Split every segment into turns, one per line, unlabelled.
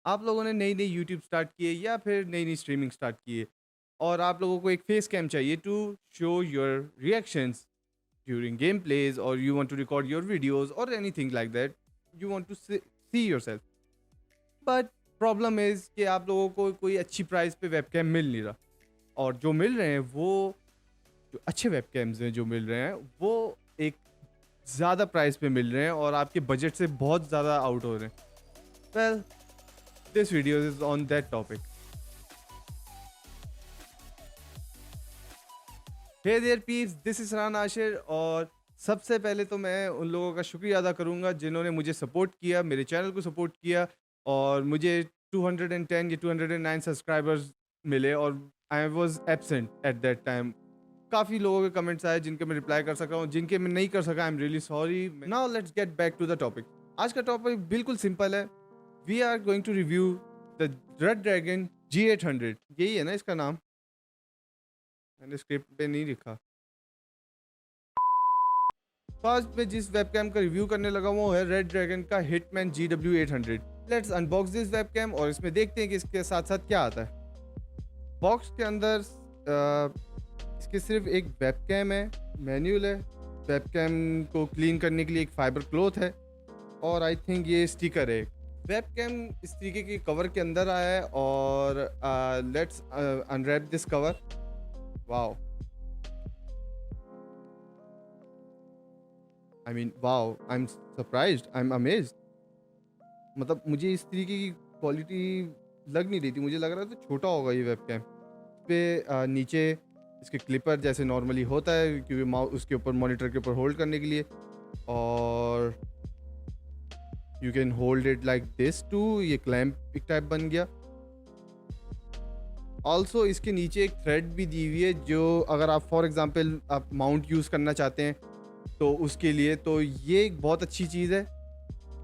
आप लोगों ने नई-नई यूट्यूब स्टार्ट की है या फिर नई-नई स्ट्रीमिंग स्टार्ट की है और आप लोगों को एक फेस कैम चाहिए to show your reactions during game plays और you want to record your videos और anything like that, you want to see yourself. But problem is कि आप लोगों को कोई अच्छी प्राइस पे वेबकैम मिल नहीं रहा और जो मिल रहे हैं वो जो अच्छे वेबकैम्स हैं जो मिल रहे हैं, वो एक ज़्यादा प्राइस पे मिल रहे हैं और आपके बजट से बहुत ज़्यादा आउट हो रहे हैं। Well, this video is on that topic. Hey there peeps, this is Rahan Ashir और सबसे पहले तो मैं उन लोगों का शुक्रिया अदा करूँगा जिन्होंने मुझे सपोर्ट किया, मेरे चैनल को सपोर्ट किया और मुझे 210 या 209 सब्सक्राइबर्स मिले और I was absent at that time. काफ़ी लोगों के कमेंट्स आए जिनके मैं रिप्लाई कर सका हूँ, जिनके मैं नहीं कर सका, I am really sorry. Now let's get back to the topic. आज का टॉपिक बिल्कुल सिंपल है। We are going to review the Redragon G800। यही है ना इसका नाम? मैंने स्क्रिप्ट पे नहीं लिखा। तो आज मैं जिस वेबकैम का रिव्यू करने लगा वो है रेड ड्रैगन का hitman GW800। Let's unbox this webcam और इसमें देखते हैं कि इसके साथ साथ क्या आता है। बॉक्स के अंदर इसके सिर्फ एक वेबकैम है, मैनुअल है, वेबकैम को क्लीन करने के लिए एक फाइबर क्लॉथ है और आई थिंक ये स्टिकर है। वेबकैम इस तरीके के कवर के अंदर आया है और let's unwrap this cover. Wow, I mean wow, I am surprised, I am amazed. मतलब मुझे इस तरीके की क्वालिटी लग नहीं रही थी, मुझे लग रहा था छोटा होगा ये वेबकैम। पे नीचे इसके क्लिपर जैसे नॉर्मली होता है क्योंकि माउस उसके ऊपर मॉनिटर के ऊपर होल्ड करने के लिए और you can hold it like this too, ये क्लैंप एक टाइप बन गया। ऑल्सो इसके नीचे एक थ्रेड भी दी हुई है जो अगर आप फॉर एग्जांपल आप माउंट यूज़ करना चाहते हैं तो उसके लिए तो ये एक बहुत अच्छी चीज़ है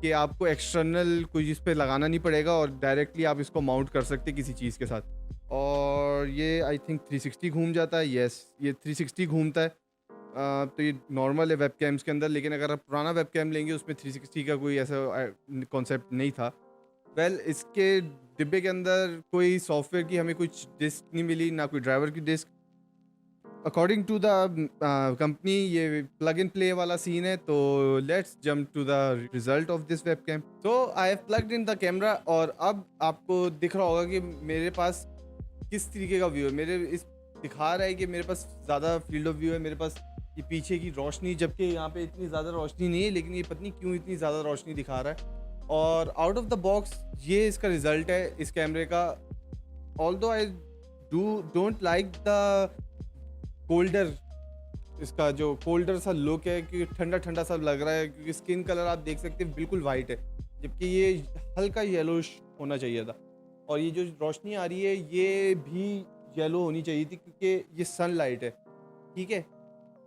कि आपको एक्सटर्नल कोई इस पे लगाना नहीं पड़ेगा और डायरेक्टली आप इसको माउंट कर सकते हैं किसी चीज़ के साथ। और ये आई थिंक 360 घूम जाता है। यस, ये 360 घूमता है। तो ये नॉर्मल है वेबकैम्स के अंदर, लेकिन अगर आप पुराना वेबकैम लेंगे उसमें 360 का कोई ऐसा कॉन्सेप्ट नहीं था। वेल, इसके डिब्बे के अंदर कोई सॉफ्टवेयर की हमें कुछ डिस्क नहीं मिली, ना कोई ड्राइवर की disc. According to the company ये प्लग इन प्ले वाला सीन है। तो let's jump to the result of this webcam. तो I have plugged in the camera और अब आपको दिख रहा होगा कि मेरे पास किस तरीके का व्यू है। मेरे इस दिखा रहा है कि मेरे पास ज़्यादा फील्ड ऑफ व्यू है, मेरे पास ये पीछे की रोशनी, जबकि यहाँ पे इतनी ज़्यादा रोशनी नहीं है, लेकिन ये पता नहीं क्यों इतनी ज़्यादा रोशनी दिखा रहा है। और आउट ऑफ द बॉक्स ये इसका रिजल्ट है इस कैमरे का। Although I don't like the colder, इसका जो कोल्डर सा लुक है कि ठंडा ठंडा सा लग रहा है क्योंकि स्किन कलर आप देख सकते हैं बिल्कुल वाइट है, जबकि ये हल्का येलोश होना चाहिए था। और ये जो रोशनी आ रही है ये भी येलो होनी चाहिए थी क्योंकि ये सनलाइट है, ठीक है।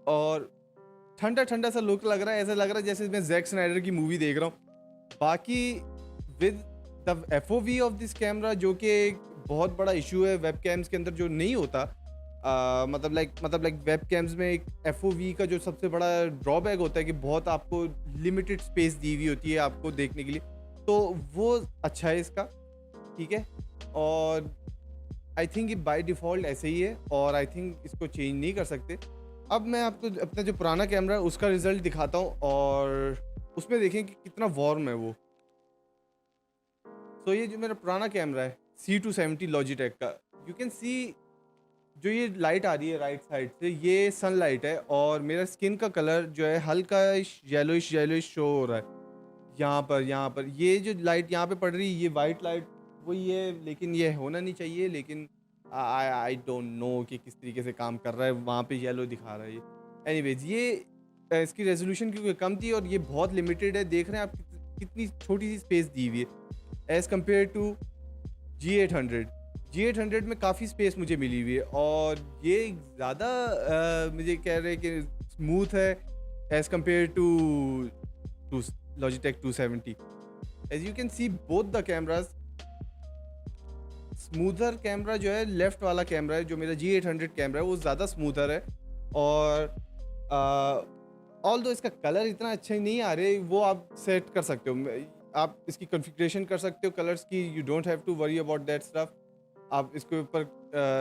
और ठंडा ठंडा सा लुक लग रहा है, ऐसा लग रहा है जैसे मैं जैक स्नाइडर की मूवी देख रहा हूँ। बाकी with the FOV of this camera, जो कि एक बहुत बड़ा इशू है वेब कैम्स के अंदर जो नहीं होता। मतलब लाइक वेब कैम्स में एक एफओवी का जो सबसे बड़ा ड्रॉबैक होता है कि बहुत आपको लिमिटेड स्पेस दी हुई होती है आपको देखने के लिए, तो वो अच्छा है इसका, ठीक है। और आई थिंक ये बाय डिफ़ॉल्ट ऐसे ही है और आई थिंक इसको चेंज नहीं कर सकते। अब मैं आपको अपना जो पुराना कैमरा है उसका रिज़ल्ट दिखाता हूँ और उसमें देखें कि कितना वार्म है वो। सो ये जो मेरा पुराना कैमरा है C270 लॉजिटेक का, यू कैन सी जो ये लाइट आ रही है राइट साइड से, ये सनलाइट है और मेरा स्किन का कलर जो है हल्का येलोइश येलोइश शो हो रहा है। यहाँ पर ये जो लाइट यहाँ पे पड़ रही है ये वाइट लाइट वही है, लेकिन ये होना नहीं चाहिए। लेकिन आई आई डोंट नो कि किस तरीके से काम कर रहा है, वहाँ पे येलो दिखा रहा है ये। एनीवेज ये इसकी रेजोल्यूशन क्योंकि कम थी और ये बहुत लिमिटेड है, देख रहे हैं आप कितनी छोटी सी स्पेस दी हुई है as compare to G800। G800 में काफ़ी स्पेस मुझे मिली हुई है और ये ज़्यादा मुझे कह रहे हैं कि स्मूथ है as compare to to Logitech 270। As you can see both the cameras, smoother camera जो है लेफ्ट वाला कैमरा है जो मेरा G800 कैमरा है वो ज़्यादा स्मूथर है। और ऑल दो इसका कलर इतना अच्छा ही नहीं आ रहे, वो आप सेट कर सकते हो। आप इसकी कॉन्फ़िगरेशन कर सकते हो कलर्स की, you don't have to worry about that stuff. आप इसके ऊपर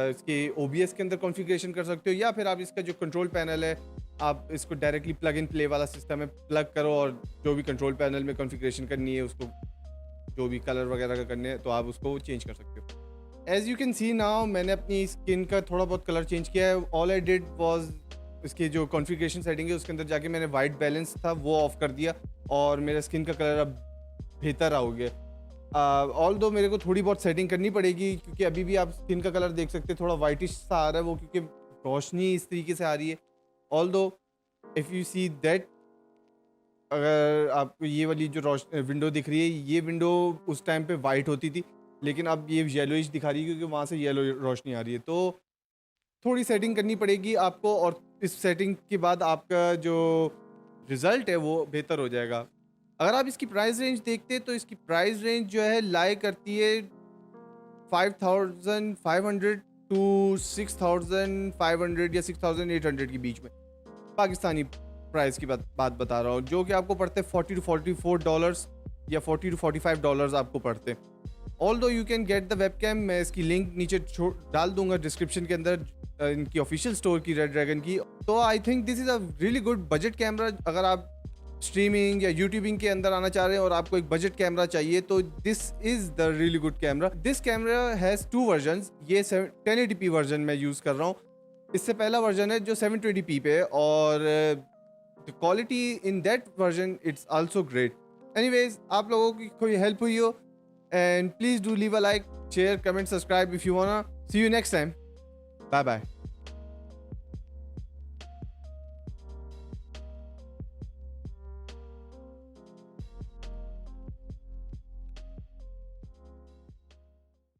इसके ओबीएस के अंदर कॉन्फ़िगरेशन कर सकते हो, या फिर आप इसका जो कंट्रोल पैनल है आप इसको डायरेक्टली प्लग इन प्ले वाला सिस्टम है, प्लग करो और जो भी कंट्रोल पैनल में कॉन्फ़िगरेशन करनी है उसको, जो भी कलर वगैरह का करने हैं तो आप उसको चेंज कर सकते हो। As you can C now मैंने अपनी स्किन का थोड़ा बहुत कलर चेंज किया है। ऑल आई डिड वाज इसकी जो कॉन्फ़िगरेशन सेटिंग है उसके अंदर जाके मैंने वाइट बैलेंस था वो ऑफ कर दिया और मेरा स्किन का कलर अब बेहतर हो गया। ऑल दो मेरे को थोड़ी बहुत सेटिंग करनी पड़ेगी क्योंकि अभी भी आप स्किन का कलर देख सकते हैं थोड़ा वाइटिश सा आ रहा है वो, क्योंकि रोशनी इस तरीके से आ रही है। ऑल दो इफ़ यू सी दैट, अगर आपको ये वाली जो विंडो दिख रही है ये विंडो उस टाइम पे वाइट होती थी, लेकिन अब ये येलोइश दिखा रही है क्योंकि वहाँ से येलो रोशनी आ रही है। तो थोड़ी सेटिंग करनी पड़ेगी आपको और इस सेटिंग के बाद आपका जो रिज़ल्ट है वो बेहतर हो जाएगा। अगर आप इसकी प्राइस रेंज देखते हैं तो इसकी प्राइस रेंज जो है लाई करती है 5500 टू 6500 या 6800 के बीच में, पाकिस्तानी प्राइस की बात बता रहा हूँ, जो कि आपको पड़ते हैं $40 to $44 या $40 to $45 आपको पड़ते हैं। ऑल दो you can get the webcam, मैं इसकी लिंक नीचे डाल दूंगा डिस्क्रिप्शन के अंदर इनकी ऑफिशियल स्टोर की, रेड ड्रैगन की। तो I think this is a really good budget camera. अगर आप स्ट्रीमिंग या यूट्यूबिंग के अंदर आना चाह रहे हैं और आपको एक बजट कैमरा चाहिए तो this is the really good camera. This camera has 2 versions, ये 1080p वर्जन मैं यूज़ कर रहा हूँ। इससे पहला वर्जन है जो 720p पे है और the quality in that version it's also great. Anyways, आप लोगों की कोई हेल्प हुई हो and please do leave a like, share, comment, subscribe if you wanna. See you next time. Bye bye.